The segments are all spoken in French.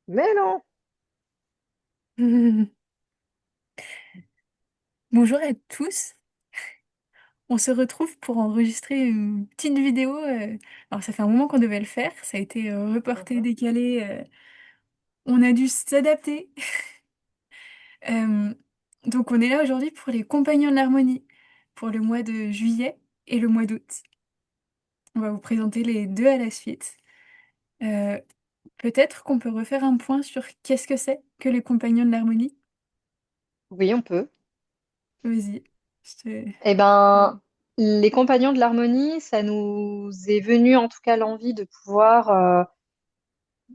Mais non. Bonjour à tous, on se retrouve pour enregistrer une petite vidéo. Alors ça fait un moment qu'on devait le faire, ça a été reporté, Mhm. décalé, on a dû s'adapter. Euh, donc on est là aujourd'hui pour les Compagnons de l'Harmonie, pour le mois de juillet et le mois d'août. On va vous présenter les deux à la suite. Euh, Peut-être qu'on peut refaire un point sur qu'est-ce que c'est que les Compagnons de l'Harmonie. Oui, on peut. Vas-y. je te- Eh ben, les compagnons de l'harmonie, ça nous est venu en tout cas l'envie de pouvoir,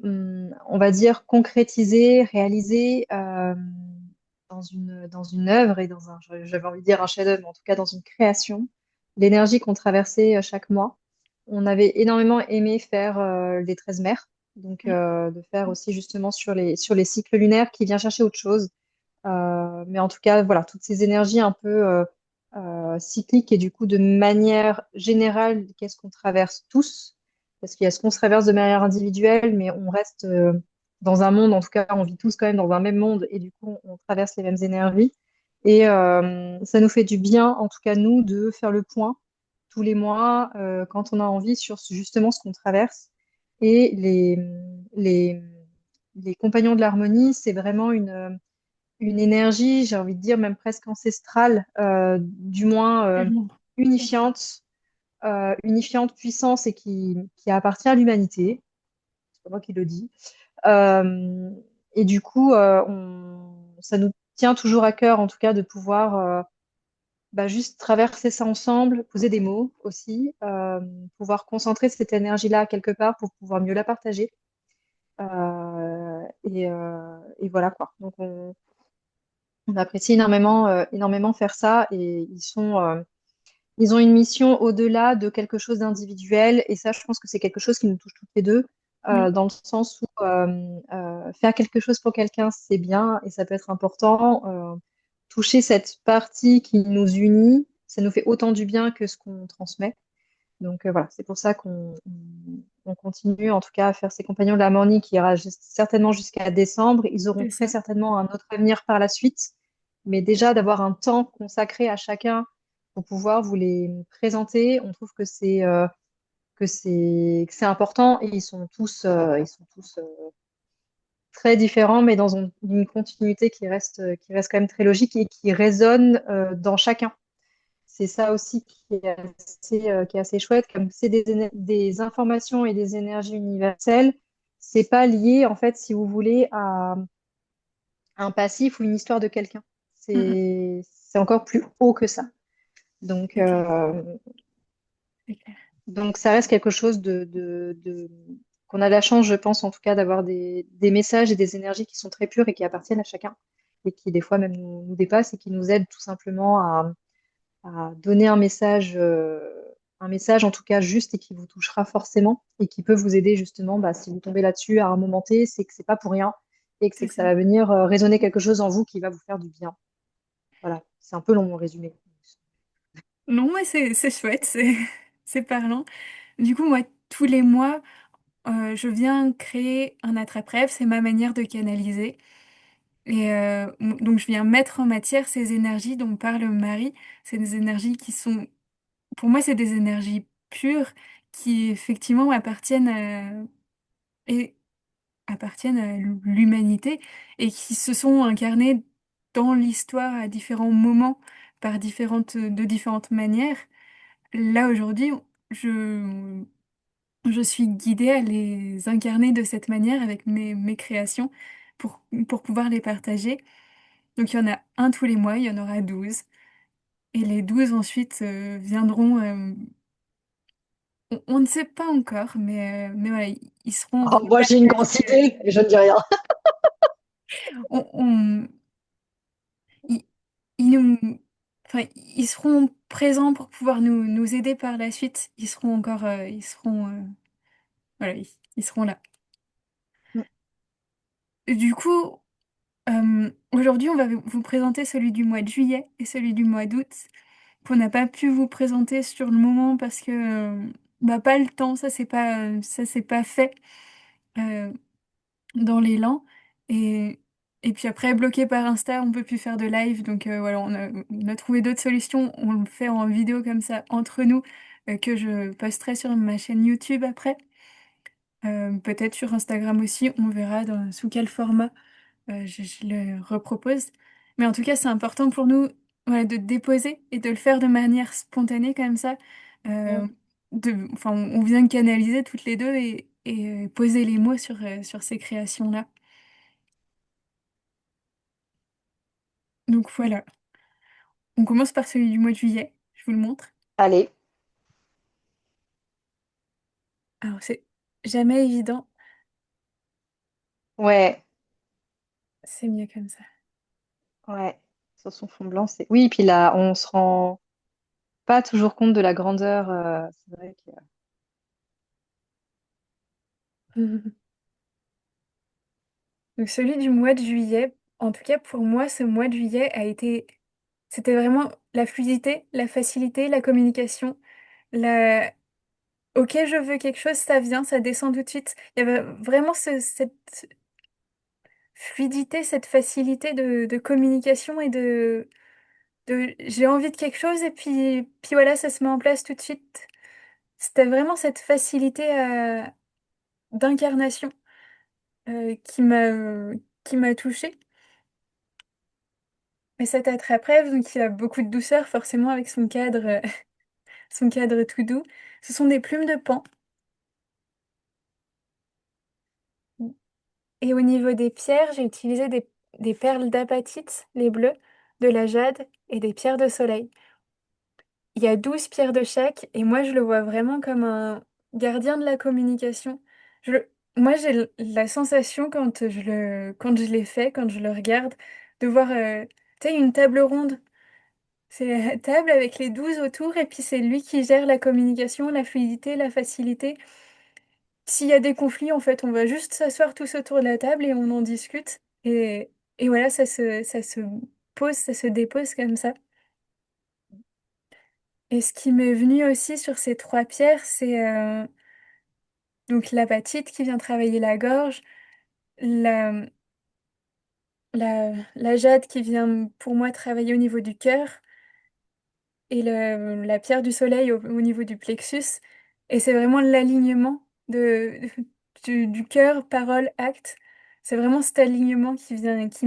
on va dire, concrétiser, réaliser dans une œuvre et dans un, j'avais envie de dire un chef-d'œuvre, mais en tout cas dans une création, l'énergie qu'on traversait chaque mois. On avait énormément aimé faire les 13 mers, donc Oui, de faire aussi justement sur les cycles lunaires qui vient chercher autre chose. Mais en tout cas, voilà, toutes ces énergies un peu cycliques et du coup, de manière générale, qu'est-ce qu'on traverse tous? Parce qu'il y a ce qu'on se traverse de manière individuelle, mais on reste dans un monde, en tout cas, on vit tous quand même dans un même monde et du coup, on traverse les mêmes énergies. Et ça nous fait du bien, en tout cas, nous, de faire le point tous les mois quand on a envie sur justement ce qu'on traverse. Et les, les compagnons de l'harmonie, c'est vraiment une énergie, j'ai envie de dire même presque ancestrale, du moins tellement. unifiante, unifiante, puissance et qui appartient à l'humanité. C'est pas moi qui le dis. Euh, et du coup, ça nous tient toujours à cœur, en tout cas, de pouvoir juste traverser ça ensemble, poser des mots aussi, pouvoir concentrer cette énergie-là quelque part pour pouvoir mieux la partager. Et voilà quoi. Donc on apprécie énormément, énormément faire ça et ils ont une mission au-delà de quelque chose d'individuel et ça, je pense que c'est quelque chose qui nous touche toutes les deux, Oui, dans le sens où faire quelque chose pour quelqu'un, c'est bien et ça peut être important. Toucher cette partie qui nous unit, ça nous fait autant du bien que ce qu'on transmet. Donc voilà, c'est pour ça on continue en tout cas à faire ces compagnons de la morning qui ira certainement jusqu'à décembre. Ils auront c'est très ça. certainement un autre avenir par la suite, mais déjà d'avoir un temps consacré à chacun pour pouvoir vous les présenter, on trouve que c'est important et ils sont tous très différents, mais dans une continuité qui reste quand même très logique et qui résonne dans chacun. C'est ça aussi qui est assez chouette, comme c'est des informations et des énergies universelles, c'est pas lié, en fait, si vous voulez, à un passif ou une histoire de quelqu'un. Mm, mm, C'est encore plus haut que ça. Donc, c'est clair, c'est clair. donc ça reste quelque chose qu'on a la chance, je pense, en tout cas, d'avoir des messages et des énergies qui sont très pures et qui appartiennent à chacun et qui, des fois, même nous dépassent et qui nous aident tout simplement à donner un message en tout cas juste et qui vous touchera forcément et qui peut vous aider justement, si vous tombez là-dessus à un moment T, c'est que c'est pas pour rien et que c'est C'est que ça ça. va venir résonner quelque chose en vous qui va vous faire du bien. Voilà, c'est un peu long mon résumé. Non, mais c'est chouette, c'est parlant. Du coup, moi, tous les mois, je viens créer un attrape-rêve, c'est ma manière de canaliser. Et donc, je viens mettre en matière ces énergies dont parle Marie. C'est des énergies qui sont, pour moi, c'est des énergies pures qui, effectivement, et appartiennent à l'humanité et qui se sont incarnées dans l'histoire à différents moments, de différentes manières. Là, aujourd'hui, je, je suis guidée à les incarner de cette manière avec mes créations pour pouvoir les partager. Donc, il y en a un tous les mois, il y en aura 12. Et les 12 ensuite viendront. On ne sait pas encore, mais voilà, ils seront Oh, moi, j'ai une grosse repartagés. idée et je ne dis rien. On, ils, ils nous, enfin, ils seront présents pour pouvoir nous aider par la suite. Ils seront encore, voilà, ils seront là. Du coup, aujourd'hui, on va vous présenter celui du mois de juillet et celui du mois d'août qu'on n'a pas pu vous présenter sur le moment parce que pas le temps, ça c'est pas fait. Euh, dans l'élan. Et, et puis après, bloqué par Insta, on peut plus faire de live. Donc voilà, on a trouvé d'autres solutions. On le fait en vidéo comme ça, entre nous, que je posterai sur ma chaîne YouTube après. Peut-être sur Instagram aussi, on verra sous quel format je le repropose. Mais en tout cas, c'est important pour nous, voilà, de déposer et de le faire de manière spontanée comme ça. Mm. Euh, enfin, on vient de canaliser toutes les deux et poser les mots sur ces créations-là. Donc voilà, on commence par celui du mois de juillet, je vous le montre. Allez, Alors c'est jamais évident, ouais, c'est mieux comme ça. ouais. Sur son fond blanc, c'est. Oui, puis là, on se rend pas toujours compte de la grandeur. C'est vrai que. Donc celui du mois de juillet, en tout cas pour moi, ce mois de juillet c'était vraiment la fluidité, la facilité, la communication. La... Ok, je veux quelque chose, ça vient, ça descend tout de suite. Il y avait vraiment cette fluidité, cette facilité de communication et j'ai envie de quelque chose et puis voilà, ça se met en place tout de suite. C'était vraiment cette facilité d'incarnation qui m'a touchée. Et cet attrape-rêve, donc il a beaucoup de douceur forcément avec son cadre tout doux. Ce sont des plumes de paon. Et au niveau des pierres, j'ai utilisé des perles d'apatite, les bleues, de la jade et des pierres de soleil. Il y a 12 pierres de chaque et moi je le vois vraiment comme un gardien de la communication. Je, le- Moi j'ai la sensation quand je l'ai fait, quand je le regarde, de voir tu sais, une table ronde. C'est la table avec les 12 autour et puis c'est lui qui gère la communication, la fluidité, la facilité. S'il y a des conflits, en fait, on va juste s'asseoir tous autour de la table et on en discute. Et voilà, ça se pose, ça se dépose comme ça. Et ce qui m'est venu aussi sur ces trois pierres, c'est donc l'apatite qui vient travailler la gorge, la, la jade qui vient pour moi travailler au niveau du cœur, et la pierre du soleil au niveau du plexus. Et c'est vraiment l'alignement du cœur, parole, acte. C'est vraiment cet alignement qui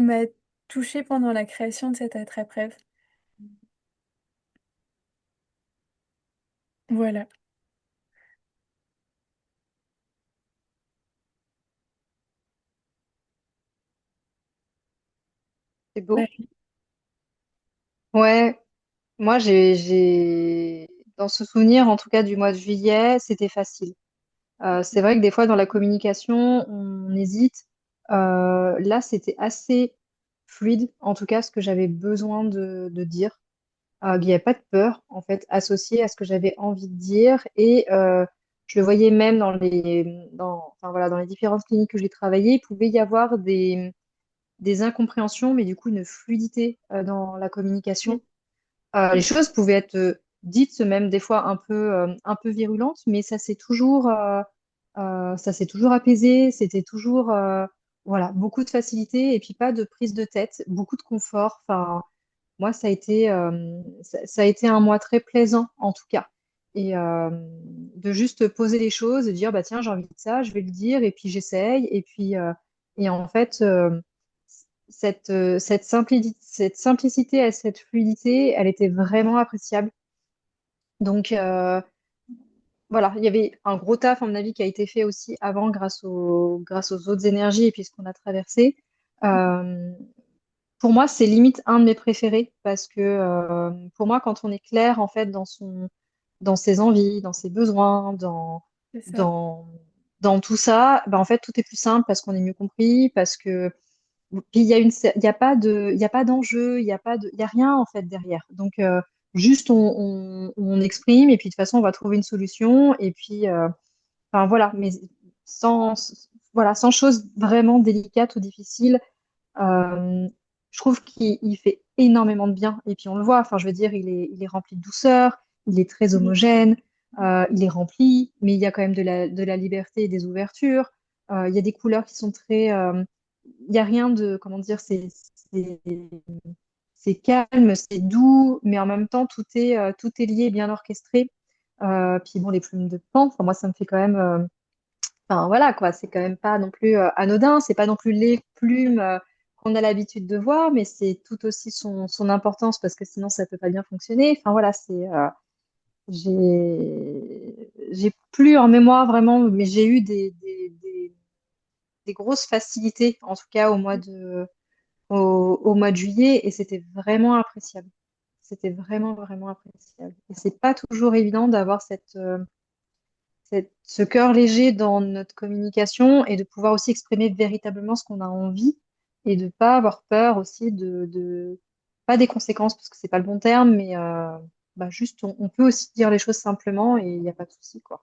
m'a touchée pendant la création de cette attrape-rêve. Voilà. C'est Bah, beau. Ouais, moi, dans ce souvenir, en tout cas du mois de juillet, c'était facile. C'est vrai que des fois, dans la communication, on hésite. Là, c'était assez fluide, en tout cas, ce que j'avais besoin de dire. Il n'y avait pas de peur, en fait, associée à ce que j'avais envie de dire. Et je le voyais même enfin, voilà, dans les différentes cliniques que j'ai travaillées, il pouvait y avoir des incompréhensions, mais du coup, une fluidité dans la communication. oui, Les choses pouvaient être dites même des fois un peu virulentes, mais ça s'est toujours apaisé. C'était toujours voilà, beaucoup de facilité et puis pas de prise de tête, beaucoup de confort. Enfin, moi, ça a été un mois très plaisant en tout cas. Et de juste poser les choses et dire bah tiens, j'ai envie de ça, je vais le dire et puis j'essaye et en fait cette simplicité et cette fluidité, elle était vraiment appréciable. Donc voilà, il y avait un gros taf, à mon avis, qui a été fait aussi avant grâce aux autres énergies et puis ce qu'on a traversé. Euh, pour moi, c'est limite un de mes préférés parce que pour moi, quand on est clair en fait dans ses envies, dans ses besoins, c'est ça. dans, dans tout ça, ben, en fait, tout est plus simple parce qu'on est mieux compris, parce que puis il y a pas d'enjeu, il y a rien en fait derrière. Donc juste on exprime et puis de toute façon on va trouver une solution et puis enfin voilà, mais voilà, sans choses vraiment délicates ou difficiles. Euh, je trouve qu'il fait énormément de bien. Et puis on le voit, enfin je veux dire, il est rempli de douceur, il est très Oui. homogène, il est rempli, mais il y a quand même de la liberté et des ouvertures. Il y a des couleurs qui sont très... Il n'y a rien de... Comment dire? C'est calme, c'est doux, mais en même temps, tout est lié, bien orchestré. Puis bon, les plumes de pan, enfin, moi, ça me fait quand même... Enfin, voilà, quoi, c'est quand même pas non plus anodin, c'est pas non plus les plumes qu'on a l'habitude de voir, mais c'est tout aussi son importance parce que sinon, ça peut pas bien fonctionner. Enfin, voilà, j'ai plus en mémoire vraiment, mais j'ai eu des grosses facilités, en tout cas au mois de juillet, et c'était vraiment appréciable. C'était vraiment, vraiment appréciable. Et c'est pas toujours évident d'avoir ce cœur léger dans notre communication et de pouvoir aussi exprimer véritablement ce qu'on a envie et de pas avoir peur aussi pas des conséquences parce que c'est pas le bon terme, mais bah juste on peut aussi dire les choses simplement et il n'y a pas de souci, quoi.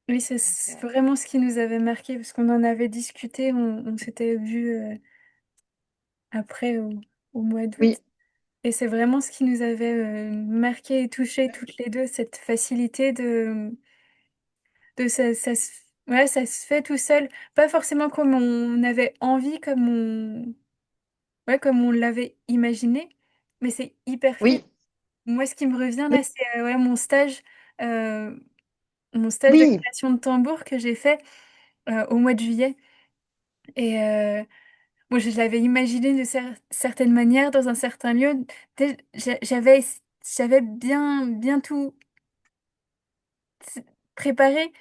Oui, Donc, c'est vraiment ce qui nous avait marqué, parce qu'on en avait discuté, on s'était vu après au mois d'août. oui, Et c'est vraiment ce qui nous avait marqué et touché toutes les deux, cette facilité de ouais, ça se fait tout seul. Pas forcément comme on avait envie, ouais, comme on l'avait imaginé, mais c'est hyper fait. oui, Moi, ce qui me revient oui, là, c'est ouais, euh, mon stage de oui, création de tambour que j'ai fait au mois de juillet. Et moi, je l'avais imaginé de certaines manières, dans un certain lieu. J'avais bien tout préparé,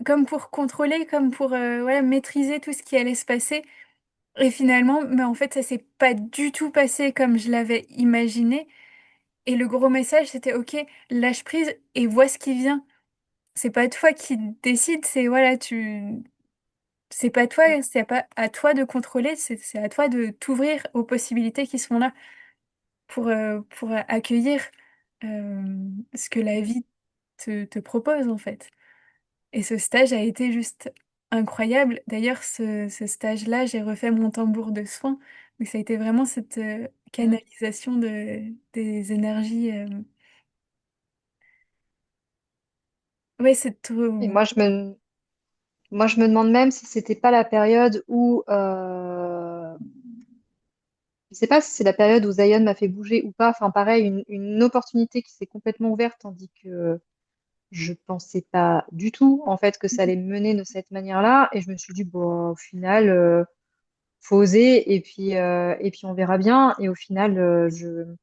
comme pour contrôler, comme pour ouais, maîtriser tout ce qui allait se passer. Et finalement, mais en fait, ça s'est pas du tout passé comme je l'avais imaginé. Et le gros message, c'était OK, lâche prise et vois ce qui vient. C'est pas toi qui décides, c'est voilà, c'est pas toi, c'est pas à toi de contrôler, c'est à toi de t'ouvrir aux possibilités qui sont là pour accueillir ce que la vie te propose en fait. Et ce stage a été juste incroyable. D'ailleurs, ce stage-là, j'ai refait mon tambour de soin. Donc ça a été vraiment cette canalisation des énergies. Ouais, et moi je me demande même si c'était pas la période où je sais pas si c'est la période où Zion m'a fait bouger ou pas. Enfin, pareil, une opportunité qui s'est complètement ouverte, tandis que je pensais pas du tout, en fait, que ça allait me mener de cette manière-là. Et je me suis dit, bon, au final, faut oser et puis on verra bien. Et au final, il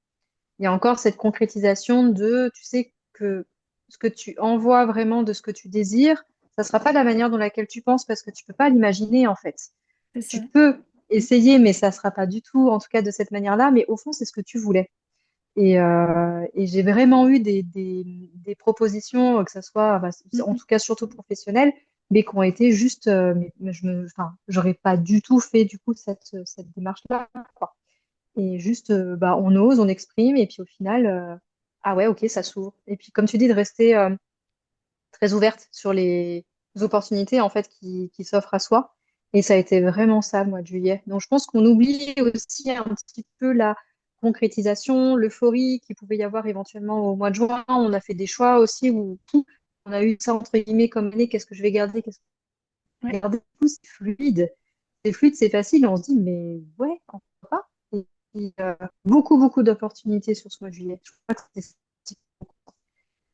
y a encore cette concrétisation de, tu sais, que ce que tu envoies vraiment de ce que tu désires, ça sera pas de la manière dans laquelle tu penses parce que tu peux pas l'imaginer, en fait. C'est ça. Tu peux essayer, mais ça sera pas du tout, en tout cas, de cette manière-là. Mais au fond, c'est ce que tu voulais. Et j'ai vraiment eu des propositions, que ce soit, bah, en Mhm. tout cas, surtout professionnelles, mais qui ont été juste, mais enfin, j'aurais pas du tout fait du coup cette démarche-là, quoi. Et juste, bah, on ose, on exprime, et puis au final, ah ouais, ok, ça s'ouvre. Et puis, comme tu dis, de rester très ouverte sur les opportunités en fait qui s'offrent à soi. Et ça a été vraiment ça le mois de juillet. Donc je pense qu'on oublie aussi un petit peu la concrétisation, l'euphorie qu'il pouvait y avoir éventuellement au mois de juin. On a fait des choix aussi où on a eu ça entre guillemets comme année, qu'est-ce que je vais garder, qu'est-ce que je Ouais. vais garder. Du coup, c'est fluide. C'est fluide, c'est facile. Et on se dit, mais ouais, pourquoi pas. Et puis, beaucoup, beaucoup d'opportunités sur ce mois de juillet. Je crois que c'était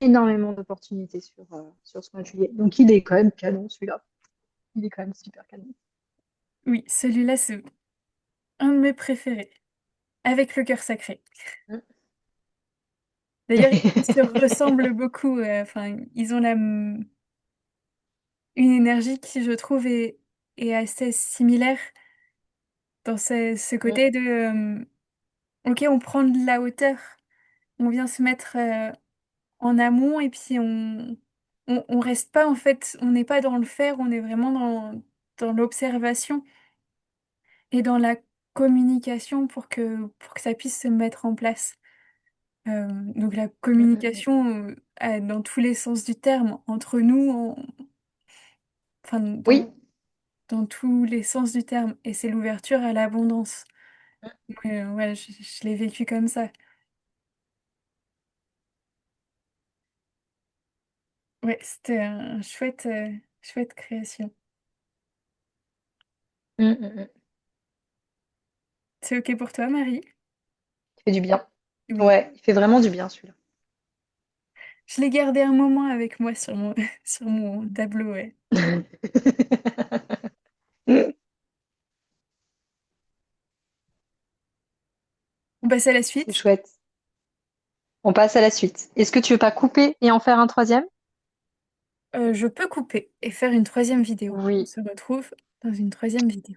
énormément d'opportunités sur ce mois de juillet. Donc il est quand même canon celui-là. Il est quand même super canon. Oui, celui-là, c'est un de mes préférés, avec le cœur sacré. Mm. D'ailleurs, ils se ressemblent beaucoup. Enfin, ils ont une énergie qui, je trouve, est assez similaire dans ce Mm, côté de OK, on prend de la hauteur, on vient se mettre en amont et puis on reste pas, en fait, on n'est pas dans le faire, on est vraiment dans l'observation et dans la communication pour que ça puisse se mettre en place. Donc la mm, mm. communication dans tous les sens du terme, entre nous, enfin Oui, dans tous les sens du terme, et c'est l'ouverture à l'abondance. Ouais, je l'ai vécu comme ça. Ouais, c'était un chouette création. Mm, mm, mm. C'est OK pour toi, Marie? Il fait du bien. Oui. Ouais, il fait vraiment du bien celui-là. Je l'ai gardé un moment avec moi sur mon, sur mon tableau, ouais. On passe à la C'est suite. chouette. On passe à la suite. Est-ce que tu veux pas couper et en faire un troisième? Je peux couper et faire une troisième vidéo. On Oui. se retrouve dans une troisième vidéo.